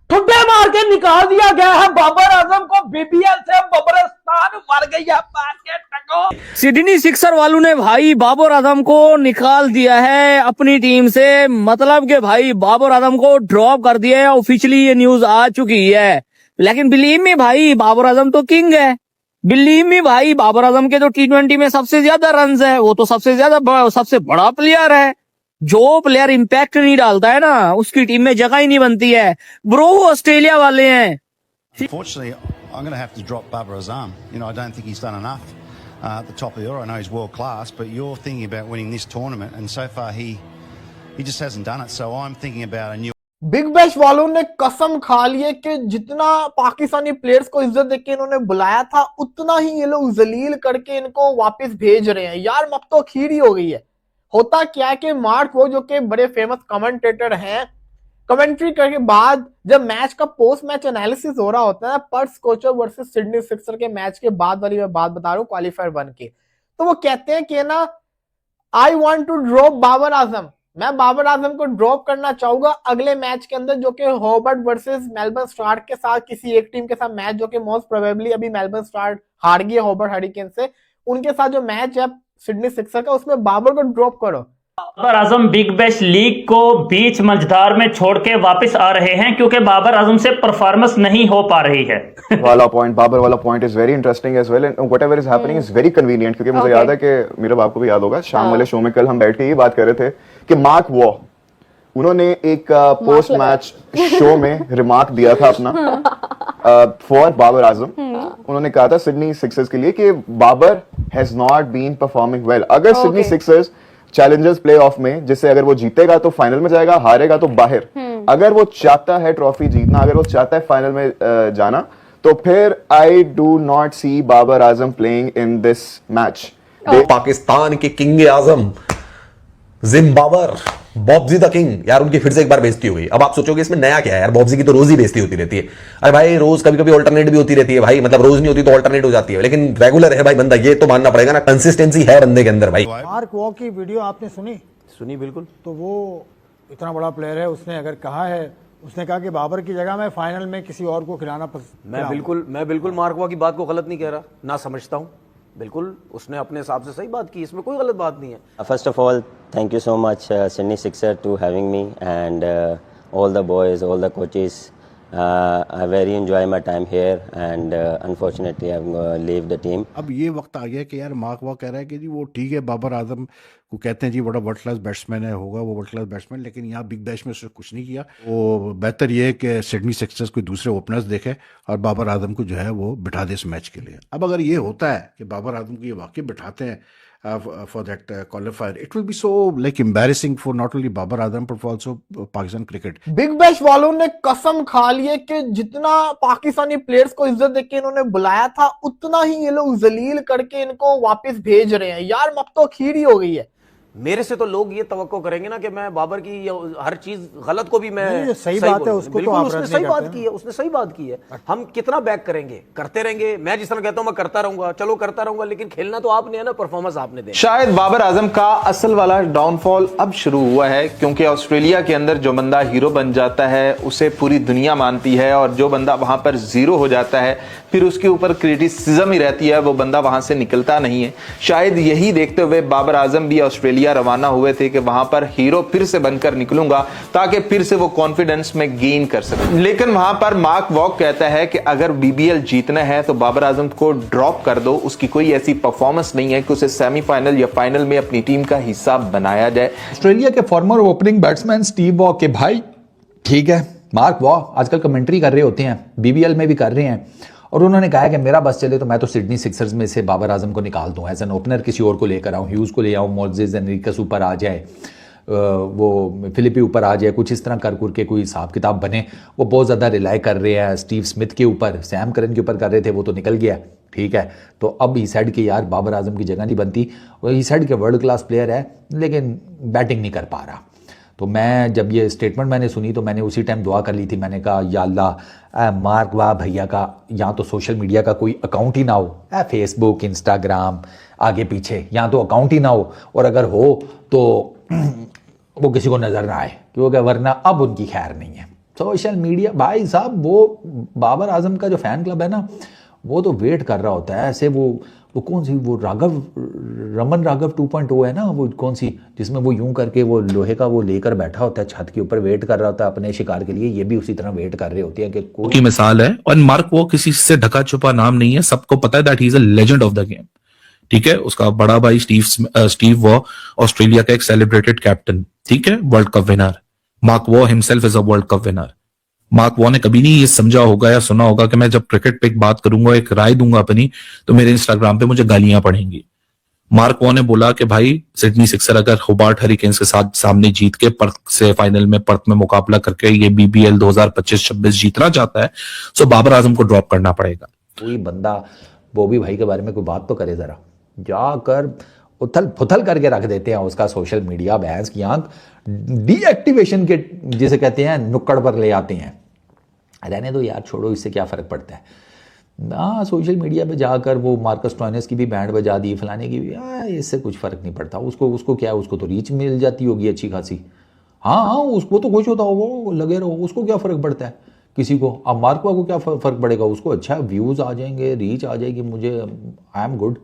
ठुड्डे मार के निकाल दिया गया है बाबर आजम को बीबीएल से। बबरस्तान मर गई है मार के टको। सिडनी सिक्सर वालों ने भाई बाबर आजम को निकाल दिया है अपनी टीम से, मतलब कि भाई बाबर आजम को ड्रॉप कर दिया है। ऑफिशियली ये न्यूज आ चुकी है। लेकिन बिलीव में भाई बाबर आजम तो किंग है। बिलीव में भाई बाबर आजम के जो T20 में सबसे ज्यादा रन है, वो तो सबसे बड़ा प्लेयर है। जो प्लेयर इम्पैक्ट नहीं डालता है ना, उसकी टीम में जगह ही नहीं बनती है। ब्रो वो ऑस्ट्रेलिया वाले हैं। Unfortunately, I'm going to have to drop Babar Azam. You know, I don't think he's done enough at the top of the order. I know he's world class, but you're thinking about winning this tournament, and so far he just hasn't done it. So I'm thinking about a new. Big bash वालों ने कसम खा ली है कि जितना Pakistani players को इज्जत देके इन्होंने बुलाया था, उतना ही ये लोग जलील करके इनको वापस भेज रहे हैं। यार अब तो खीर ही हो गई है। होता क्या है कि मार्क वो जो कि बड़े फेमस कमेंटेटर हैं, कमेंट्री करके बाद जब मैच का पोस्ट मैच एनालिसिस हो रहा होता है, Perth Scorcher versus Sydney sixer के मैच के बाद वाली मैं बात बता रहा हूँ, क्वालिफायर 1 की, तो वो कहते हैं कि ना, I want to drop Babar Azam, मैं बाबर आजम को ड्रॉप करना चाहूंगा अगले मैच के अंदर, जो कि हॉबर्ट वर्सेस मेलबर्न स्टार के साथ किसी एक टीम के साथ मैच, जो कि मोस्ट प्रोबेबली अभी मेलबर्न स्टार हार गई है हॉबर्ट हरिकेन से, उनके साथ जो मैच है सिडनी सिक्सर का, उसमें बाबर को ड्रॉप करो। Babar Azam big bash league को बीच मझधार में छोड़ के वापस आ रहे हैं क्योंकि बाबर आजम से परफॉर्मेंस नहीं हो पा रही है। बाबर वाला point is very interesting as well, and whatever is happening is very convenient, क्योंकि मुझे याद है कि मेरे बाप को भी याद होगा, शाम वाले शो में कल हम बैठ के ये बात कर रहे थे कि मार्क वॉ, उन्होंने एक पोस्ट मैच शो में रिमार्क दिया था अपना फॉर बाबर आजम। उन्होंने कहा था सिडनी सिक्सर्स के लिए कि Babar has not been performing well. अगर सिडनी सिक्सर्स चैलेंजर्स प्लेऑफ में, जिससे अगर वो जीतेगा तो फाइनल में जाएगा, हारेगा तो बाहर, अगर वो चाहता है ट्रॉफी जीतना, अगर वो चाहता है फाइनल में जाना, तो फिर I do not see Babar Azam playing in this match. Pakistan के किंग आजम जिम्बाबर बॉब्जी द किंग, यार उनकी फिर से एक बार बेइज्जती हो गई। अब आप सोचोगे इसमें नया क्या है यार, बॉब्जी की तो रोज ही बेइज्जती होती रहती है। अरे भाई रोज कभी कभी ऑल्टरनेट भी होती रहती है भाई, मतलब रोज नहीं होती तो ऑल्टरनेट हो जाती है, लेकिन रेगुलर है भाई बंदा, ये तो मानना पड़ेगा ना, कंसिस्टेंसी है बंदे के अंदर भाई। मार्क वॉ की वीडियो आपने सुनी? बिल्कुल। तो वो इतना बड़ा प्लेयर है, उसने अगर कहा है, उसने कहा कि बाबर की जगह मैं फाइनल में किसी और को खिलाना मैं बिल्कुल मार्क वॉ की बात को गलत नहीं कह रहा, ना समझता हूँ, बिल्कुल उसने अपने हिसाब से सही बात की, इसमें कोई गलत बात नहीं है। First of all thank you so much Sydney Sixer to having me and all the boys, all the coaches. I very enjoy my time here and unfortunately I leave the team. अब ये वक्त आ गया कि यार mark Waugh कह रहा है कि जी वो ठीक है, बाबर आजम को कहते हैं जी बड़ा वर्ल्ड क्लास बैट्समैन है, होगा वो वर्ल्ड क्लास बैट्समैन, लेकिन यहाँ बिग बैश में उसने कुछ नहीं किया। वो बेहतर ये है कि सिडनी सिक्सर्स कोई दूसरे ओपनर्स देखे और बाबर आजम को जो है वो बिठा दे इस मैच के लिए। अब अगर ये होता है कि बाबर आजम को ये वाकई बिठाते हैं for that qualifier, it will be so like embarrassing for not only Babar Azam but also Pakistan cricket. Big bash वालों ने कसम खा ली है कि जितना पाकिस्तानी प्लेयर्स को इज्जत देके इन्होंने बुलाया था, उतना ही ये लोग जलील करके इनको वापस भेज रहे हैं। यार अब तो खीर ही हो गई है। मेरे से तो लोग ये तवक्को करेंगे ना कि मैं बाबर की हर चीज गलत को भी मैं सही बात है, उसको तो उसने सही बात की है, उसने सही बात की है। हम कितना बैक करेंगे, करते रहेंगे, मैं जिस तरह कहता हूं मैं करता रहूंगा, चलो करता रहूंगा, लेकिन खेलना तो आपने है ना, परफॉर्मेंस आपने दे। शायद बाबर आजम का असल वाला डाउनफॉल अब शुरू हुआ है, क्योंकि ऑस्ट्रेलिया के अंदर जो बंदा हीरो बन जाता है उसे पूरी दुनिया मानती है, और जो बंदा वहां पर जीरो हो जाता है फिर उसके ऊपर क्रिटिसिज्म ही रहती है, वो बंदा वहां से निकलता नहीं है। शायद यही देखते हुए बाबर आजम भी ऑस्ट्रेलिया रवाना हुए थे कि वहां पर हीरो फिर से बनकर निकलूंगा, ताकि फिर से वो कॉन्फिडेंस में गेन कर सके। लेकिन वहां पर मार्क वॉक कहता है कि अगर बीबीएल जीतना है तो बाबर आजम को ड्रॉप कर दो, उसकी कोई ऐसी परफॉर्मेंस नहीं है कि उसे सेमीफाइनल या फाइनल में अपनी टीम का हिस्सा बनाया जाए। ऑस्ट्रेलिया के farmer opening batsman Steve Waugh के भाई, ठीक है, मार्क वॉ आजकल कमेंट्री कर रहे होते हैं, बीबीएल में भी कर रहे हैं, और उन्होंने कहा है कि मेरा बस चले तो मैं तो सिडनी सिक्सर्स में से बाबर आजम को निकाल दूं, एज एन ओपनर किसी और को लेकर आऊं, ह्यूज को ले आऊं, मोजेस एनरिकस ऊपर आ जाए, वो फिलिपी ऊपर आ जाए, कुछ इस तरह कर के कोई हिसाब किताब बने। वो बहुत ज़्यादा रिलाई कर रहे हैं स्टीव स्मिथ के ऊपर, सैम करन के ऊपर कर रहे थे, वो तो निकल गया, ठीक है। तो अब ही साइड के यार बाबर आजम की जगह नहीं बनती, वो ही साइड के वर्ल्ड क्लास प्लेयर है लेकिन बैटिंग नहीं कर पा रहा। तो मैं जब ये स्टेटमेंट मैंने सुनी तो मैंने उसी टाइम दुआ कर ली थी, मैंने कहा या अल्लाह मार्क वाह भैया का यहाँ तो सोशल मीडिया का कोई अकाउंट ही ना हो, फेसबुक इंस्टाग्राम आगे पीछे, यहाँ तो अकाउंट ही ना हो, और अगर हो तो वो किसी को नज़र ना आए, क्योंकि वरना अब उनकी खैर नहीं है। सोशल मीडिया भाई साहब, वो बाबर आजम का जो फैन क्लब है ना, वो तो वेट कर रहा होता है ऐसे। वो कौन सी, वो रमन राघव 2.0 है ना, वो कौन सी, जिसमें वो यूं करके वो लोहे का वो लेकर बैठा होता है छत के ऊपर, वेट कर रहा होता है अपने शिकार के लिए। ये भी उसी तरह वेट कर रहे होते हैं कि कोई की मिसाल है। और मार्क वो किसी से ढका छुपा नाम नहीं है, सबको पता है that he is a legend of the game. ठीक है, उसका बड़ा भाई स्टीव वॉ ऑस्ट्रेलिया का एक सेलिब्रेटेड कैप्टन, ठीक है, world cup winner. Mark Waugh himself is a world cup winner. Mark Waugh ने कभी नहीं ये समझा होगा या सुना होगा कि मैं जब क्रिकेट पे एक बात करूंगा, एक राय दूंगा अपनी, तो मेरे इंस्टाग्राम पे मुझे गालियां पड़ेंगी। मार्क वॉ ने बोला कि भाई सिडनी सिक्सर अगर होबार्ट हरिकेन्स के साथ सामने जीत के पर्थ से फाइनल में पर्थ में मुकाबला करके ये BBL 2025-26 जीतना चाहता है, तो बाबर आजम को ड्रॉप करना पड़ेगा। कोई बंदा बॉबी भाई के बारे में कोई बात तो करे जरा, जाकर उथल पुथल करके रख देते हैं उसका सोशल मीडिया, भैंस की आंख डीएक्टिवेशन के जिसे कहते हैं नुक्कड़ पर ले आते हैं। रहने दो यार, छोड़ो, इससे क्या फर्क पड़ता है। हाँ, सोशल मीडिया पे जाकर वो मार्कस टॉयनस की भी बैंड बजा दी, फलाने की भी, इससे कुछ फर्क नहीं पड़ता। उसको क्या है, उसको तो रीच मिल जाती होगी अच्छी खासी। हाँ, उसको तो खुश होता होगा, लगे रहो, उसको क्या फर्क पड़ता है किसी को। अब मार्कवा को क्या फर्क पड़ेगा, उसको अच्छा व्यूज आ जाएंगे, रीच आ जाएगी, मुझे आई एम गुड।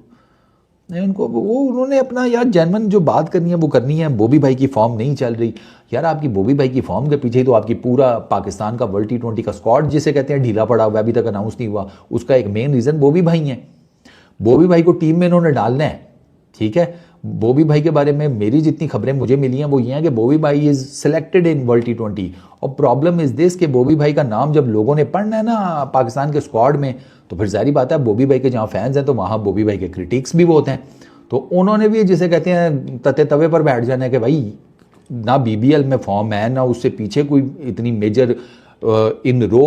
उनको वो उन्होंने अपना यार जेन्युइन जो बात करनी है वो करनी है। बॉबी भाई की फॉर्म नहीं चल रही यार, आपकी बॉबी भाई की फॉर्म के पीछे ही तो आपकी पूरा पाकिस्तान का वर्ल्ड T20 का स्क्वाड जिसे कहते हैं ढीला पड़ा हुआ, अभी तक अनाउंस नहीं हुआ। उसका एक मेन रीजन बॉबी भाई है। बॉबी भाई को टीम में इन्होंने डालना है, ठीक है। बॉबी भाई के बारे में मेरी जितनी खबरें मुझे मिली हैं वो ये हैं कि बॉबी भाई is selected in world T20। और प्रॉब्लम इज दिस कि बॉबी भाई का नाम जब लोगों ने पढ़ना है ना पाकिस्तान के स्क्वाड में, तो फिर जारी बात है बॉबी भाई के जहाँ फैंस हैं तो वहाँ बॉबी भाई के क्रिटिक्स भी बहुत हैं। तो उन्होंने भी जिसे कहते हैं तते तवे पर बैठ जाना है कि भाई ना BBL में फॉर्म है, ना उससे पीछे कोई इतनी मेजर इन रो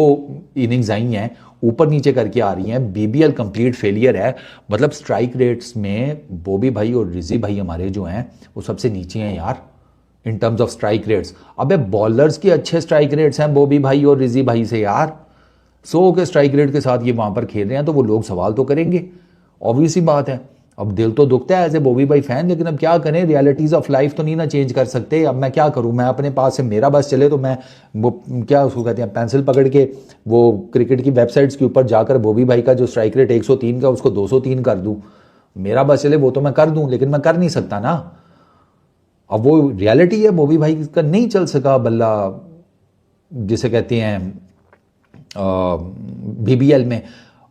इनिंग्स आई हैं, ऊपर नीचे करके आ रही हैं। BBL कंप्लीट फेलियर है। मतलब स्ट्राइक रेट्स में बॉबी भाई और रिजी भाई हमारे जो हैं वो सबसे नीचे हैं यार in terms of strike rates. अबे बॉलर्स के अच्छे स्ट्राइक रेट्स हैं बॉबी भाई और रिजी भाई से यार। 100 के स्ट्राइक रेट के साथ ये वहां पर खेल रहे हैं तो वो लोग सवाल तो करेंगे, ऑब्वियस ही बात है। अब दिल तो दुखता है एज ए बॉबी भाई फैन, लेकिन अब क्या करें, रियलिटीज ऑफ लाइफ तो नहीं ना चेंज कर सकते। अब मैं क्या करूं, मैं अपने पास से मेरा बस चले तो मैं वो क्या उसको कहते हैं पेंसिल पकड़ के वो क्रिकेट की वेबसाइट्स के ऊपर जाकर बॉबी भाई का जो स्ट्राइक रेट 103 का उसको 203 कर दूं। मेरा बस चले वो तो मैं कर दूं, लेकिन मैं कर नहीं सकता ना। अब वो रियलिटी है, बॉबी भाई का नहीं चल सका बल्ला जिसे कहते हैं BBL में।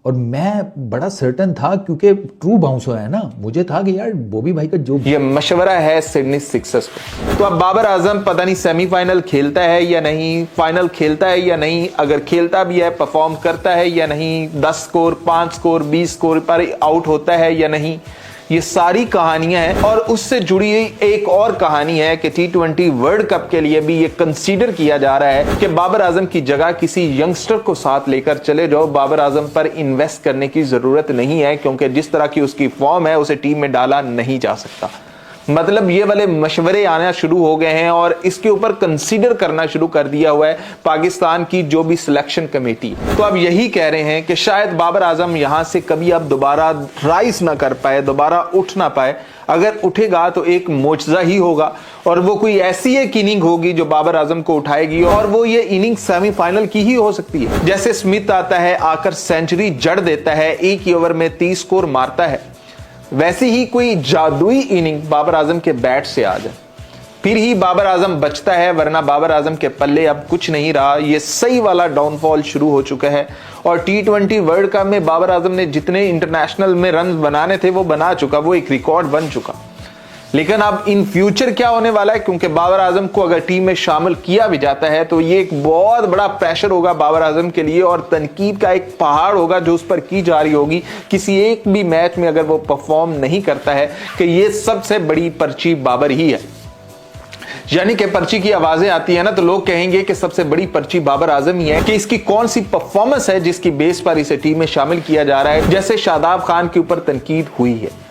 और मैं बड़ा सर्टन था क्योंकि ट्रू बाउंसर है ना, मुझे था कि यार बॉबी भाई का जो ये मशवरा है सिडनी सिक्सर्स को। तो अब बाबर आजम पता नहीं सेमीफाइनल खेलता है या नहीं, फाइनल खेलता है या नहीं, अगर खेलता भी है परफॉर्म करता है या नहीं, 10 स्कोर 5 स्कोर 20 स्कोर पर आउट होता है या नहीं, ये सारी कहानियां हैं। और उससे जुड़ी एक और कहानी है कि T20 वर्ल्ड कप के लिए भी ये कंसीडर किया जा रहा है कि बाबर आजम की जगह किसी यंगस्टर को साथ लेकर चले जाओ। बाबर आजम पर इन्वेस्ट करने की जरूरत नहीं है क्योंकि जिस तरह की उसकी फॉर्म है उसे टीम में डाला नहीं जा सकता। मतलब ये वाले मशवरे आना शुरू हो गए हैं और इसके ऊपर कंसीडर करना शुरू कर दिया हुआ है पाकिस्तान की जो भी सिलेक्शन कमेटी। तो अब यही कह रहे हैं कि शायद बाबर आजम यहां से कभी अब दोबारा राइज ना कर पाए, दोबारा उठ ना पाए। अगर उठेगा तो एक मोजज़ा ही होगा और वो कोई ऐसी एक इनिंग होगी जो बाबर आजम को उठाएगी और वो ये इनिंग सेमीफाइनल की ही हो सकती है। जैसे स्मिथ आता है, आकर सेंचुरी जड़ देता है, एक ही ओवर में 30 स्कोर मारता है, वैसी ही कोई जादुई इनिंग बाबर आजम के बैट से आ जाए, फिर ही बाबर आजम बचता है, वरना बाबर आजम के पल्ले अब कुछ नहीं रहा। ये सही वाला डाउनफॉल शुरू हो चुका है और T20 वर्ल्ड कप में बाबर आजम ने जितने इंटरनेशनल में रन बनाने थे वो बना चुका, वो एक रिकॉर्ड बन चुका। लेकिन अब इन फ्यूचर क्या होने वाला है, क्योंकि बाबर आजम को अगर टीम में शामिल किया भी जाता है तो ये एक बहुत बड़ा प्रेशर होगा बाबर आजम के लिए और तनकीद का एक पहाड़ होगा जो उस पर की जा रही होगी किसी एक भी मैच में अगर वो परफॉर्म नहीं करता है कि ये सबसे बड़ी पर्ची बाबर ही है। यानी कि पर्ची की आवाजें आती है ना तो लोग कहेंगे कि सबसे बड़ी पर्ची बाबर आजम ही है कि इसकी कौन सी परफॉर्मेंस है जिसकी बेस पर इसे टीम में शामिल किया जा रहा है, जैसे शादाब खान के ऊपर तनकीद हुई है।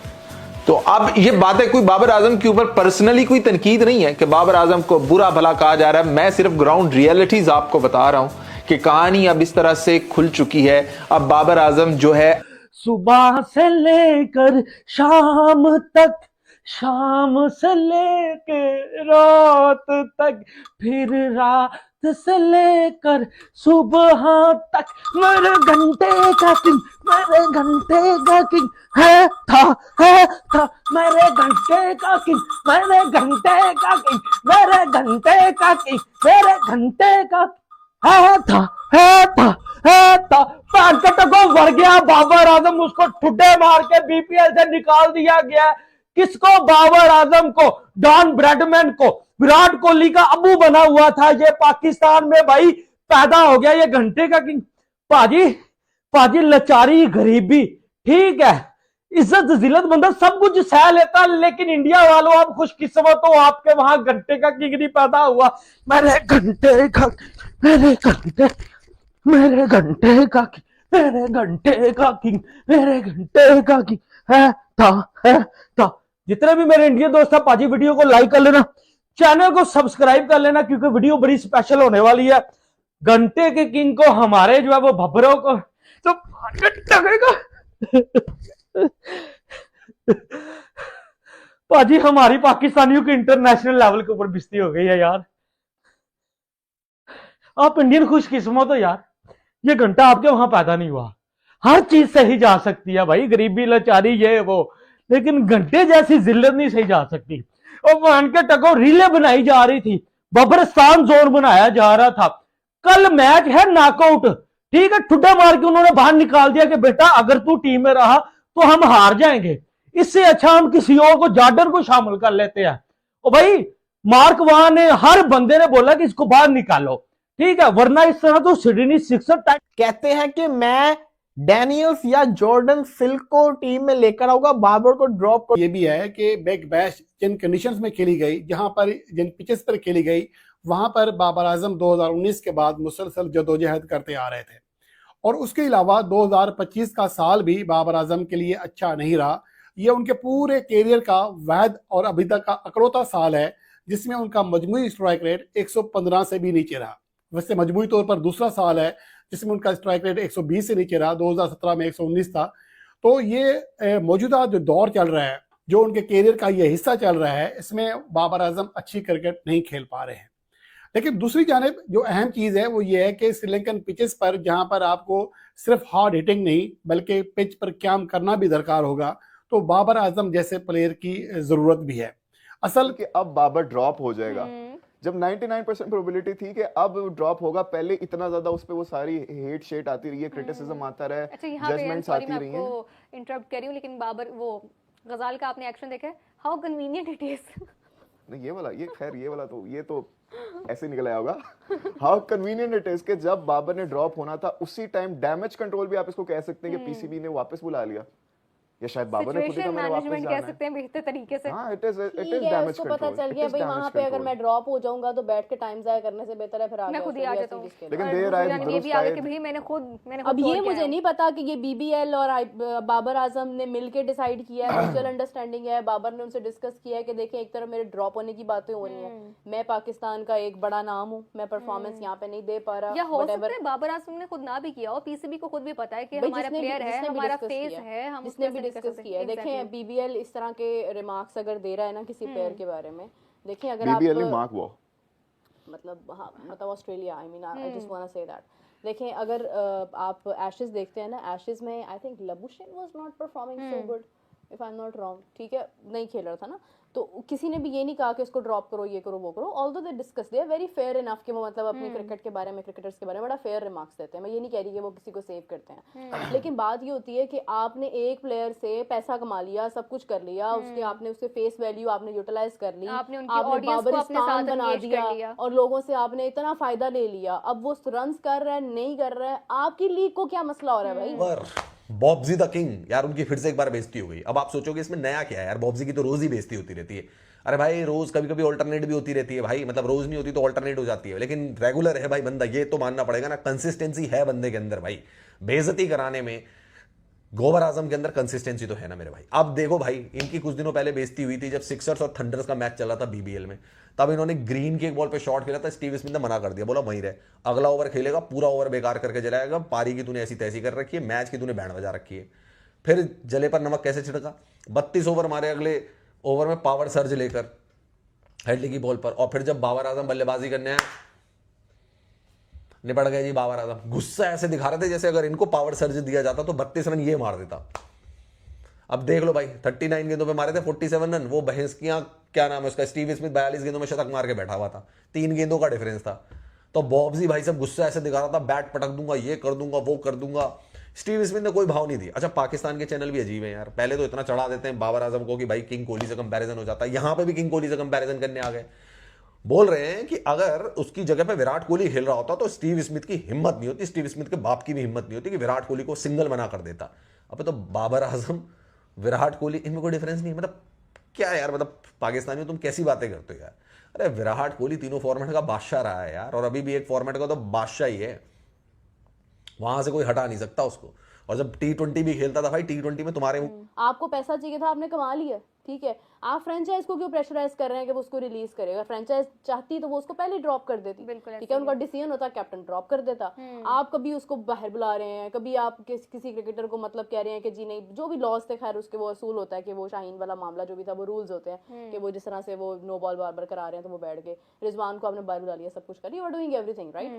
तो अब ये बात है कोई बाबर आजम के ऊपर पर्सनली कोई तनकीद नहीं है कि बाबर आजम को बुरा भला कहा जा रहा है। मैं सिर्फ ग्राउंड रियलिटीज आपको बता रहा हूं कि कहानी अब इस तरह से खुल चुकी है। अब बाबर आजम जो है सुबह से लेकर शाम तक, शाम से लेकर रात तक, फिर रात से लेकर सुबह तक मेरे घंटे का किंग, मेरे घंटे का किंग है था मेरे घंटे का किंग, मेरे घंटे का किंग, मेरे घंटे का किंग, मेरे घंटे का है था पैकेट को भर गया बाबर आजम, उसको ठुड्डे मार के बीपीएल से निकाल दिया गया। किसको? बाबर आजम को, डॉन ब्रैडमैन को। विराट कोहली का अबू बना हुआ था ये पाकिस्तान में भाई पैदा हो गया ये घंटे का किंग। पाजी लाचारी गरीबी ठीक है, इज्जत जिल्लत बंदा सब कुछ सह लेता, लेकिन इंडिया वालों आप खुशकिस्मत हो, आपके वहां घंटे का किंग नहीं पैदा हुआ। मेरे घंटे का, मेरे घंटे, मेरे घंटे का किंग, मेरे घंटे का किंग, मेरे घंटे का किंग है था। जितने भी मेरे इंडियन दोस्त हैं पाजी, वीडियो को लाइक कर लेना, चैनल को सब्सक्राइब कर लेना, क्योंकि वीडियो बड़ी स्पेशल होने वाली है। घंटे के किंग को हमारे जो है वो भब्बरों को तो पाजी हमारी पाकिस्तानियों की इंटरनेशनल लेवल के ऊपर बिस्ती हो गई है यार। आप इंडियन खुशकिस्मत हो यार, ये घंटा आपके वहां पैदा नहीं हुआ। हर चीज सही जा सकती है भाई, गरीबी लाचारी ये वो, लेकिन घंटे जैसी जिल्लत नहीं सही जा सकती। और मान के टको रीले बनाई जा रही थी, बब्बरस्तान जोन बनाया जा रहा था। कल मैच है नॉकआउट, ठीक है, ठुड्डा मार के उन्होंने बाहर निकाल दिया कि बेटा अगर तू टीम में रहा तो हम हार जाएंगे, इससे अच्छा हम किसी और को, जॉर्डन को शामिल कर लेते हैं। और भाई मार्क वहां ने, हर बंदे ने बोला कि इसको बाहर निकालो, ठीक है, वरना इस तरह तो सिडनी सिक्सर कहते हैं कि मैं डैनियल्स या जॉर्डन सिल्क को टीम में लेकर आऊंगा, बाबर को ड्रॉप कर। ये भी है कि बिग बैश जिन कंडीशंस में खेली गई, जहां पर जिन पिचेस पर खेली गई, वहां पर बाबर आजम 2019 के बाद मुसलसल जदोजहद करते आ रहे थे। और उसके अलावा 2025 का साल भी बाबर आजम के लिए अच्छा नहीं रहा। ये उनके पूरे कैरियर का वैध और अभी तक का अकलौता साल है जिसमें उनका मजमूई स्ट्राइक रेट 115 से भी नीचे रहा। वैसे मजमूई तौर पर दूसरा साल है जिसमें उनका स्ट्राइक रेट 120 से नीचे रहा, 2017 में 119 था। तो ये मौजूदा जो दौर चल रहा है, जो उनके कैरियर का ये हिस्सा चल रहा है, इसमें बाबर आजम अच्छी क्रिकेट नहीं खेल पा रहे हैं। लेकिन दूसरी जानिब जो अहम चीज़ है वो ये है कि श्रीलंकन पिचेस पर, जहां पर आपको सिर्फ हार्ड हिटिंग नहीं बल्कि पिच पर काम करना भी दरकार होगा, तो बाबर आजम जैसे प्लेयर की ज़रूरत भी है। असल कि अब बाबर ड्रॉप हो जाएगा, जब 99% प्रोबेबिलिटी थी कि अब ड्रॉप होगा, पहले इतना ज्यादा उस पे वो सारी हेट शेट आती रही है, क्रिटिसिज्म आता रहा है, जजमेंट्स आती रही हैं। इंटरप्ट कर रही हूँ, लेकिन बाबर वो गजाल का आपने एक्शन देखा है, हाउ कन्वीनियंट इट इज। नहीं ये वाला, ये खैर ये वाला तो ये तो ऐसे निकल आया होगा। हाउ कन्वीनियंट इट इज कि जब बाबर ने ड्रॉप होना था उसी टाइम डैमेज कंट्रोल भी आप इसको कह सकते हैं कि पीसीबी ने वापस बुला लिया, या शायद बाबर ने खुद ही मैंने वापस जाना कह सकते हैं बेहतर तरीके से। हां, इट इज डैमेज कंट्रोल। पता चल गया भाई वहां पे अगर मैं ड्रॉप हो जाऊंगा तो बैठ के टाइम जाया करने से बेहतर है फिर मैं खुद ही आ जाता हूं। लेकिन देर आए ये भी आगे कि भाई मैंने खुद अब ये मुझे नहीं पता कि ये बीबीएल और बाबर आजम ने मिलके डिसाइड किया है, म्यूचुअल अंडरस्टैंडिंग है, बाबर ने उनसे डिस्कस किया है कि देखें एक तरफ मेरे ड्रॉप होने की बातें हो रही हैं, मैं पाकिस्तान का एक बड़ा नाम हूं, मैं परफॉर्मेंस यहां पे नहीं दे पा रहा, या हो सकता है बाबर आजम ने खुद ना भी किया हो, पीसीबी को खुद भी पता है कि हमारा प्लेयर है, हमारा फेस है, हम जिसने भी डिस्कस किया है। देखें बीबीएल इस तरह के रिमार्क्स अगर दे रहा है ना किसी प्लेयर के बारे में, देखिए अगर आप बीबीएल मार्क वो मतलब हाँ मतलब Australia, I mean I just want to say that, देखें अगर आप एशेस देखते हैं ना, एशेस में I think Labuschagne was not performing so good if I am not wrong, ठीक है, नहीं खेल रहा था ना, तो किसी ने भी ये नहीं कहा कि उसको ड्रॉप करो, ये करो, वो करो। Although they discuss, they are very fair enough कि वो मतलब अपने क्रिकेट के बारे में, क्रिकेटर्स के बारे में बड़ा फेयर रिमार्क्स देते हैं। मैं ये नहीं कह रही कि वो किसी को सेव करते हैं, लेकिन बात ये होती है कि आपने एक प्लेयर से पैसा कमा लिया, सब कुछ कर लिया, उसके आपने उसके फेस वैल्यू आपने यूटिलाइज कर ली, आपने बाबरिस्तान बना दिया और लोगों से आपने इतना फायदा ले लिया, अब वो रन्स कर रहा है नहीं कर रहा है, आपकी लीग को क्या मसला हो रहा है भाई? बॉब्जी द किंग, यार उनकी फिर से एक बार बेइज्जती हो गई। अब आप सोचोगे इसमें नया क्या है यार, बॉब्जी की तो रोज ही बेइज्जती होती रहती है। अरे भाई रोज कभी कभी ऑल्टरनेट भी होती रहती है भाई, मतलब रोज नहीं होती तो ऑल्टरनेट हो जाती है, लेकिन रेगुलर है भाई बंदा, ये तो मानना पड़ेगा ना, कंसिस्टेंसी है बंदे के अंदर भाई। बेइज्जती कराने में गोबर आजम के अंदर कंसिस्टेंसी तो है ना मेरे भाई। अब देखो भाई, इनकी कुछ दिनों पहले बेइज्जती हुई थी जब सिक्सर्स और थंडर्स का मैच चला था बीबीएल में, तब इन्होंने ग्रीन के एक बॉल पे शॉट खेला था, स्टीव स्मिथ ने मना कर दिया, बोला वहीं रहे, अगला ओवर खेलेगा पूरा ओवर बेकार करके चलाएगा, पारी की तूने ऐसी तैसी कर रखी है, मैच की तूने बैंड बजा रखी है। फिर जले पर नमक कैसे छिड़का, 32 ओवर मारे अगले ओवर में पावर सर्ज लेकर हेडली की बॉल पर, और फिर जब बाबर आजम बल्लेबाजी करने आए निपट गए जी बाबर आजम। गुस्सा ऐसे दिखा रहे थे जैसे अगर इनको पावर सर्ज दिया जाता तो 32 रन ये मार देता। अब देख लो भाई, 39 गेंदों पे मारे थे 47 रन। वो भैंसकियां, क्या नाम है उसका, स्टीव स्मिथ 42 गेंदों में शतक मार के बैठा हुआ था, 3 गेंदों का डिफरेंस था। तो बॉब्जी भाई सब गुस्सा ऐसे दिखा रहा था, बैट पटक दूंगा, ये कर दूंगा, वो कर दूंगा। स्टीव स्मिथ ने कोई भाव नहीं दिया। अच्छा, पाकिस्तान के चैनल भी अजीब है यार, पहले तो इतना चढ़ा देते हैं बाबर आजम को कि भाई किंग कोहली से कंपैरिजन हो जाता है, यहां पे भी किंग कोहली से कंपैरिजन करने आ गए। बोल रहे हैं कि अगर उसकी जगह पे विराट कोहली खेल रहा होता तो स्टीव स्मिथ की हिम्मत नहीं होती, स्टीव स्मिथ के बाप की भी हिम्मत नहीं होती कि विराट कोहली को सिंगल बना कर देता। अब तो बाबर आजम, विराट कोहली, इनमें कोई डिफरेंस नहीं। मतलब क्या यार, मतलब पाकिस्तानी तुम कैसी बातें करते हो यार। अरे विराट कोहली तीनों फॉर्मेट का बादशाह रहा है यार, और अभी भी एक फॉर्मेट का तो बादशाह ही है, वहां से कोई हटा नहीं सकता उसको। और जब T20 भी खेलता था भाई, T20 में तुम्हारे आपको पैसा चाहिए था, आपने कमा लिया, ठीक है। आप फ्रेंचाइज को क्यों प्रेशराइज कर रहे हैं कि वो उसको रिलीज करेगा? फ्रेंचाइज चाहती तो वो उसको पहले ड्रॉप कर देती, ठीक है। उनका डिसीजन होता, कैप्टन ड्रॉप कर देता। आप कभी उसको बाहर बुला रहे हैं, कभी आप किसी क्रिकेटर को मतलब कह रहे हैं कि जी नहीं, जो भी लॉस थे खैर उसके वो असूल होता है कि वो शाहीन वाला मामला जो भी था वो रूल्स होते हैं कि वो जिस तरह से वो नो बॉल बार बार करा रहे हैं तो वो बैठ गए। रिजवान को आपने बाहर बुला लिया, सब कुछ कर लिया, you are doing everything right.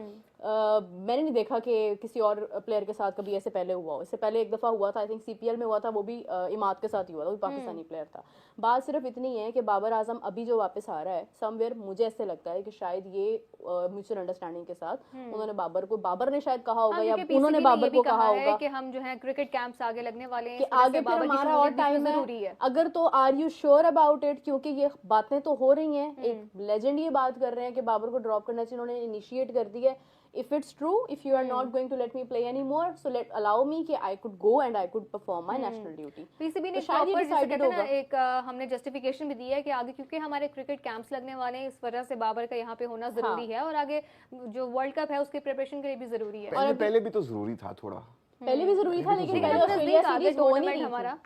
मैंने नहीं देखा कि किसी और प्लेयर के साथ कभी ऐसे पहले हुआ हो। इससे पहले एक दफा हुआ था, आई थिंक CPL में हुआ था, वो भी इमाद के साथ ही हुआ था, वो भी पाकिस्तानी प्लेयर था। बात सिर्फ इतनी है कि बाबर आजम अभी जो वापस आ रहा है समवेयर, मुझे ऐसे लगता है कि शायद ये म्यूचुअल अंडरस्टैंडिंग के साथ उन्होंने बाबर ने शायद कहा होगा, या उन्होंने बाबर को कहा होगा कि हम जो है क्रिकेट कैंप्स आगे लगने वाले हैं, कि आगे फिर हमारा और टाइम है अगर, तो are you sure about it? क्योंकि ये बातें तो हो रही हैं, एक लेजेंड ये बात कर रहे हैं कि बाबर को ड्रॉप करना चाहिए, उन्होंने इनिशिएट कर दिया है। If it's true, if you are not going to let me play anymore, so allow me कि I could go and I could perform my national duty. PCB ने तो शायद ये decided होगा। एक हमने जस्टिफिकेशन भी दी है कि आगे क्योंकि हमारे क्रिकेट कैंप्स लगने वाले हैं, इस वजह से बाबर का यहाँ पे होना जरूरी है, और आगे जो वर्ल्ड कप है उसके प्रिपरेशन के लिए भी जरूरी है। पहले भी तो जरूरी था, थोड़ा पहले भी जरूरी था, लेकिन पहले ऑस्ट्रेलिया सीरीज हो नहीं हमारा।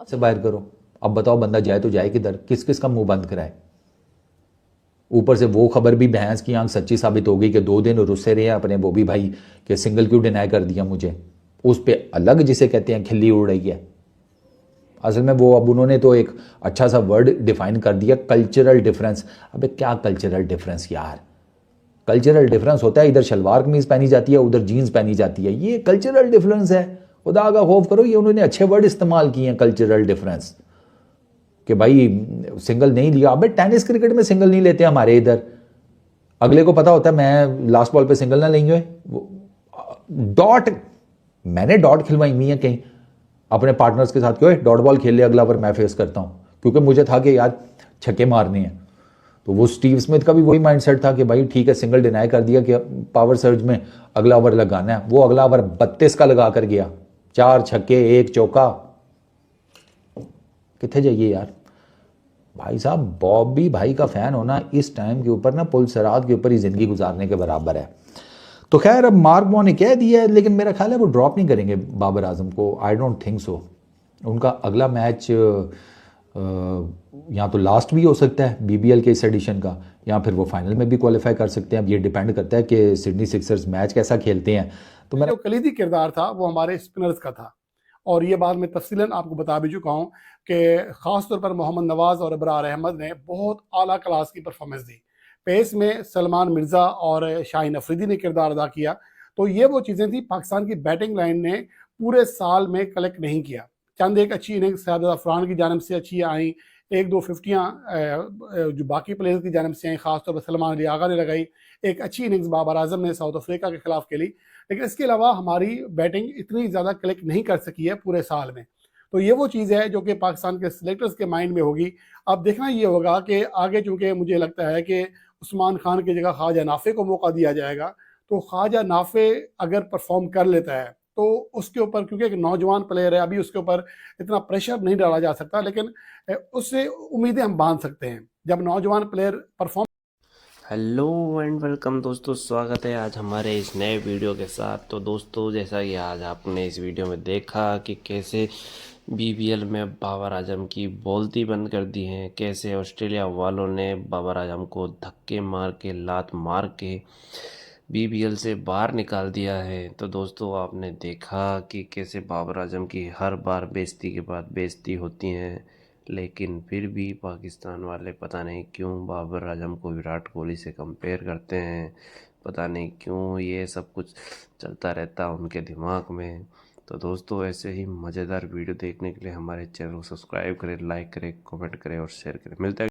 से बाहर करो। अब बताओ बंदा जाए तो जाए किधर, किस किस का मुंह बंद कराए। ऊपर से वो खबर भी भैंस की आंख सच्ची साबित हो गई कि 2 दिन रुस्से रहे हैं अपने बॉबी भाई के सिंगल क्यों डिनाई कर दिया मुझे। उस पे अलग जिसे कहते हैं खिल्ली उड़ रही है। असल में वो अब उन्होंने तो एक अच्छा सा वर्ड डिफाइन कर दिया, कल्चरल डिफरेंस। अबे क्या कल्चरल डिफरेंस यार? कल्चरल डिफरेंस होता है इधर शलवार कमीज पहनी जाती है, उधर जीन्स पहनी जाती है, ये कल्चरल डिफरेंस है। खुदा का खौफ करो, ये उन्होंने अच्छे वर्ड इस्तेमाल किए हैं, कल्चरल डिफरेंस, कि भाई सिंगल नहीं लिया। अबे टेनिस क्रिकेट में सिंगल नहीं लेते हमारे इधर, अगले को पता होता है मैं लास्ट बॉल पे सिंगल ना लेंगे। डॉट, मैंने डॉट खिलवाई हुई है कहीं अपने पार्टनर्स के साथ, क्यों डॉट बॉल खेल ले अगला ओवर मैं फेस करता हूँ, क्योंकि मुझे था कि यार छक्के मारने हैं। तो वो स्टीव स्मिथ का भी वही माइंडसेट था कि भाई ठीक है सिंगल डिनाई कर दिया कि पावर सर्ज में अगला ओवर लगाना है। वो अगला ओवर 32 का लगा कर गया, 4 छक्के 1 चौका। कितने जाइए यार भाई साहब। बॉबी भाई का फैन होना इस टाइम के ऊपर ना पुल सरात के ऊपर ही जिंदगी गुजारने के बराबर है। तो खैर अब मार्क वॉ ने कह दिया है, लेकिन मेरा ख्याल है वो ड्रॉप नहीं करेंगे बाबर आजम को, आई डोंट थिंक सो। उनका अगला मैच या तो लास्ट भी हो सकता है BBL के इस एडिशन का, या फिर वो फाइनल में भी क्वालिफाई कर सकते हैं। अब ये डिपेंड करता है कि सिडनी सिक्सर्स मैच कैसा खेलते हैं। तो मेरा जो कलीदी किरदार था वो हमारे स्पिनर्स का था, और ये बात मैं तफसीलन आपको बता भी चुका हूँ कि ख़ासतौर पर मोहम्मद नवाज और अबरार अहमद ने बहुत आला क्लास की परफॉर्मेंस दी। पेस में सलमान मिर्ज़ा और शाहीन अफरीदी ने किरदार अदा किया। तो ये वो चीज़ें थी पाकिस्तान की बैटिंग लाइन ने पूरे साल में कलेक्ट नहीं किया। चंद एक अच्छी इनिंग्स शाहिद अफरान की जानब से अच्छी आई, 1-2 50 जो बाकी प्लेयर्स की जानब से आई, खासतौर पर सलमान अली आगा ने लगाई। एक अच्छी इनिंग्स बाबर आजम ने साउथ अफ्रीका के खिलाफ खेली, लेकिन इसके अलावा हमारी बैटिंग इतनी ज़्यादा कलेक्ट नहीं कर सकी है पूरे साल में। तो ये वो चीज़ है जो कि पाकिस्तान के सिलेक्टर्स के माइंड में होगी। अब देखना ये होगा कि आगे, चूँकि मुझे लगता है कि उस्मान खान की जगह ख्वाजा नाफे को मौका दिया जाएगा, तो ख्वाजा नाफे अगर परफॉर्म कर लेता है तो उसके ऊपर, क्योंकि एक नौजवान प्लेयर है अभी, उसके ऊपर इतना प्रेशर नहीं डाला जा सकता, लेकिन उससे उम्मीदें हम बांध सकते हैं जब नौजवान player perform. Hello and welcome दोस्तों, स्वागत है आज हमारे इस नए वीडियो के साथ। तो दोस्तों जैसा कि आज आपने इस वीडियो में देखा कि कैसे BBL में बाबर आजम की बोलती बंद कर दी है, कैसे ऑस्ट्रेलिया वालों ने बाबर आजम को धक्के मार के, लात मार के BBL से बाहर निकाल दिया है। तो दोस्तों आपने देखा कि कैसे बाबर आजम की हर बार बेइज्जती के बाद बेइज्जती होती हैं, लेकिन फिर भी पाकिस्तान वाले पता नहीं क्यों बाबर आजम को विराट कोहली से कंपेयर करते हैं। पता नहीं क्यों ये सब कुछ चलता रहता है उनके दिमाग में। तो दोस्तों ऐसे ही मज़ेदार वीडियो देखने के लिए हमारे चैनल को सब्सक्राइब करें, लाइक करें, कमेंट करें और शेयर करें। मिलता है